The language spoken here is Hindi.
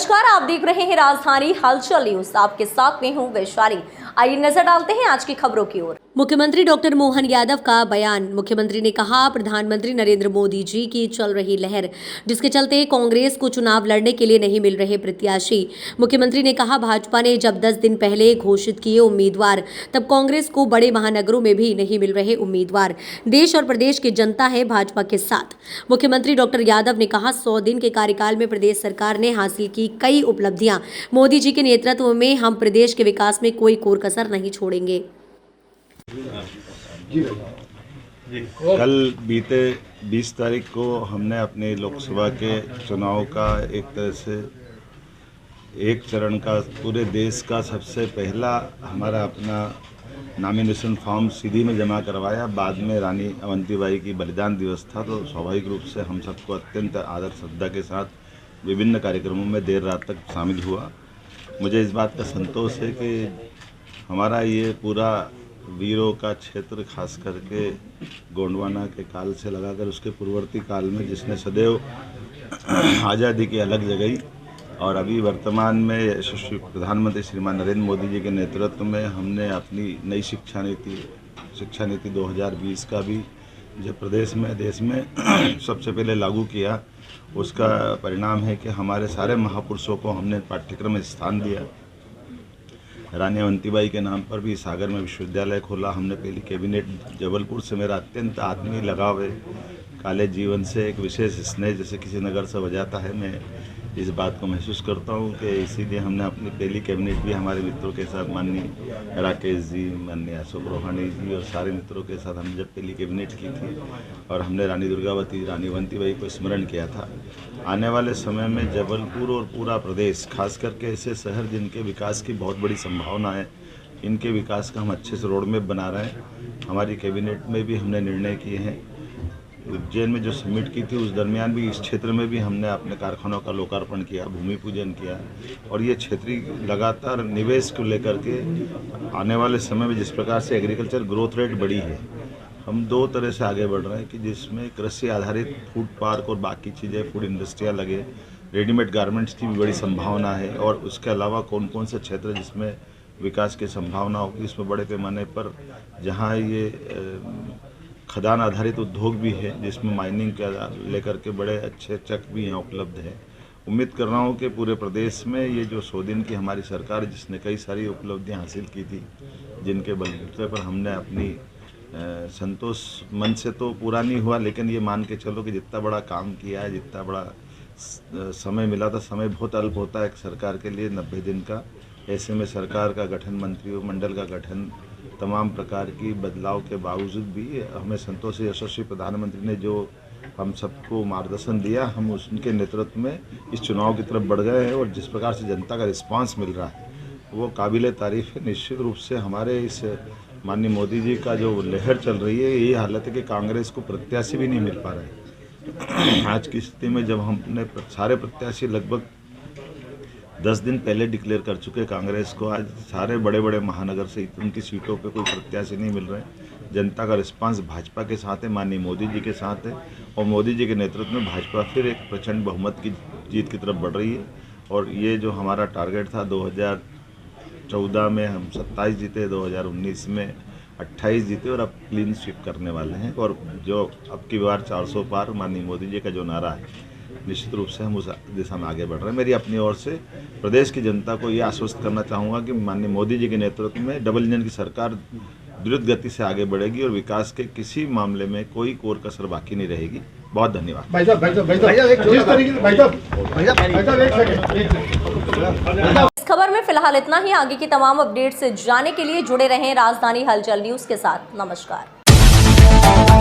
नमस्कार, आप देख रहे हैं राजधानी हलचल न्यूज। आपके साथ में हूं वैशाली। आइए नजर डालते हैं आज की खबरों की ओर। मुख्यमंत्री डॉक्टर मोहन यादव का बयान। मुख्यमंत्री ने कहा, प्रधानमंत्री नरेंद्र मोदी जी की चल रही लहर जिसके चलते कांग्रेस को चुनाव लड़ने के लिए नहीं मिल रहे प्रत्याशी। मुख्यमंत्री ने कहा, भाजपा ने जब 10 दिन पहले घोषित किए उम्मीदवार, तब कांग्रेस को बड़े महानगरों में भी नहीं मिल रहे उम्मीदवार। देश और प्रदेश की जनता है भाजपा के साथ। मुख्यमंत्री डॉक्टर यादव ने कहा, 100 दिन के कार्यकाल में प्रदेश सरकार ने हासिल की कई उपलब्धियां। मोदी जी के नेतृत्व में हम प्रदेश के विकास में कोई कोर कसर नहीं छोड़ेंगे। कल बीते 20 तारीख को हमने अपने लोकसभा के चुनाव का एक तरह से एक चरण का पूरे देश का सबसे पहला हमारा अपना नॉमिनेशन फॉर्म सीधी में जमा करवाया। बाद में रानी अवंतीबाई की बलिदान दिवस था, तो स्वाभाविक रूप से हम सबको अत्यंत आदर श्रद्धा के साथ विभिन्न कार्यक्रमों में देर रात तक शामिल हुआ। मुझे इस बात का संतोष है कि हमारा ये पूरा वीरों का क्षेत्र, खास करके गोंडवाना के काल से लगाकर उसके पूर्ववर्ती काल में, जिसने सदैव आज़ादी की अलग जगाई, और अभी वर्तमान में यशस्वी प्रधानमंत्री श्रीमान नरेंद्र मोदी जी के नेतृत्व में हमने अपनी नई शिक्षा नीति 2020 का भी जो प्रदेश में देश में सबसे पहले लागू किया, उसका परिणाम है कि हमारे सारे महापुरुषों को हमने पाठ्यक्रम में स्थान दिया। रानी अवंतीबाई के नाम पर भी सागर में विश्वविद्यालय खोला हमने। पहली कैबिनेट जबलपुर से मेरा अत्यंत आत्मीय लगाव है। कॉलेज जीवन से एक विशेष स्नेह जैसे किसी नगर से बजाता है। मैं इस बात को महसूस करता हूँ कि इसीलिए हमने अपनी पहली कैबिनेट भी हमारे मित्रों के साथ, माननीय राकेश जी, माननीय अशोक रोहानी जी और सारे मित्रों के साथ हमने जब पहली कैबिनेट की थी, और हमने रानी दुर्गावती, रानी अवंतीबाई को स्मरण किया था। आने वाले समय में जबलपुर और पूरा प्रदेश, खास करके ऐसे शहर जिनके विकास की बहुत बड़ी संभावना है, इनके विकास का हम अच्छे से रोड मैप बना रहे हैं। हमारी कैबिनेट में भी हमने निर्णय किए हैं। उज्जैन में जो समिट की थी उस दरमियान भी इस क्षेत्र में भी हमने अपने कारखानों का लोकार्पण किया, भूमि पूजन किया, और ये क्षेत्रीय लगातार निवेश को लेकर के आने वाले समय में जिस प्रकार से एग्रीकल्चर ग्रोथ रेट बढ़ी है, हम दो तरह से आगे बढ़ रहे हैं कि जिसमें कृषि आधारित फूड पार्क और बाकी चीज़ें, फूड इंडस्ट्रियाँ लगे, रेडीमेड गारमेंट्स की भी बड़ी संभावना है, और उसके अलावा कौन कौन से क्षेत्र जिसमें विकास की संभावना होगी, इसमें बड़े पैमाने पर जहाँ ये खदान आधारित उद्योग भी है, जिसमें माइनिंग के लेकर के बड़े अच्छे चक भी यहाँ उपलब्ध है। उम्मीद कर रहा हूँ कि पूरे प्रदेश में ये जो 100 दिन की हमारी सरकार, जिसने कई सारी उपलब्धियाँ हासिल की थी, जिनके बलबूते पर हमने अपनी संतोष मन से तो पूरा नहीं हुआ, लेकिन ये मान के चलो कि जितना बड़ा काम किया है, जितना बड़ा समय मिला था, समय बहुत अल्प होता है एक सरकार के लिए, 90 दिन का। ऐसे में सरकार का गठन, मंत्रिमंडल का गठन, तमाम प्रकार की बदलाव के बावजूद भी हमें संतोष है। यशस्वी प्रधानमंत्री ने जो हम सबको मार्गदर्शन दिया, हम उनके नेतृत्व में इस चुनाव की तरफ बढ़ गए हैं, और जिस प्रकार से जनता का रिस्पांस मिल रहा है वो काबिले तारीफ़ है। निश्चित रूप से हमारे इस माननीय मोदी जी का जो लहर चल रही है, ये हालत है कि कांग्रेस को प्रत्याशी भी नहीं मिल पा रहे। आज की स्थिति में जब हमने सारे प्रत्याशी लगभग 10 दिन पहले डिक्लेयर कर चुके कांग्रेस को, आज सारे बड़े बड़े महानगर से उनकी सीटों पे कोई प्रत्याशी नहीं मिल रहे। जनता का रिस्पांस भाजपा के साथ है, माननीय मोदी जी के साथ है, और मोदी जी के नेतृत्व में भाजपा फिर एक प्रचंड बहुमत की जीत की तरफ बढ़ रही है। और ये जो हमारा टारगेट था, 2014 में हम 27 जीते, 2019 में 28 जीते, और अब क्लीन स्वीप करने वाले हैं। और जो अब की बार 400 पार माननीय मोदी जी का जो नारा है, निश्चित रूप से हम उस दिशा में आगे बढ़ रहे हैं। मेरी अपनी ओर से प्रदेश की जनता को ये आश्वस्त करना चाहूँगा कि माननीय मोदी जी के नेतृत्व में डबल इंजन की सरकार द्रुत गति से आगे बढ़ेगी, और विकास के किसी मामले में कोई कोर कसर बाकी नहीं रहेगी। बहुत धन्यवाद। इस खबर में फिलहाल इतना ही। आगे की तमाम अपडेट से जाने के लिए जुड़े रहें राजधानी हलचल न्यूज के साथ। नमस्कार।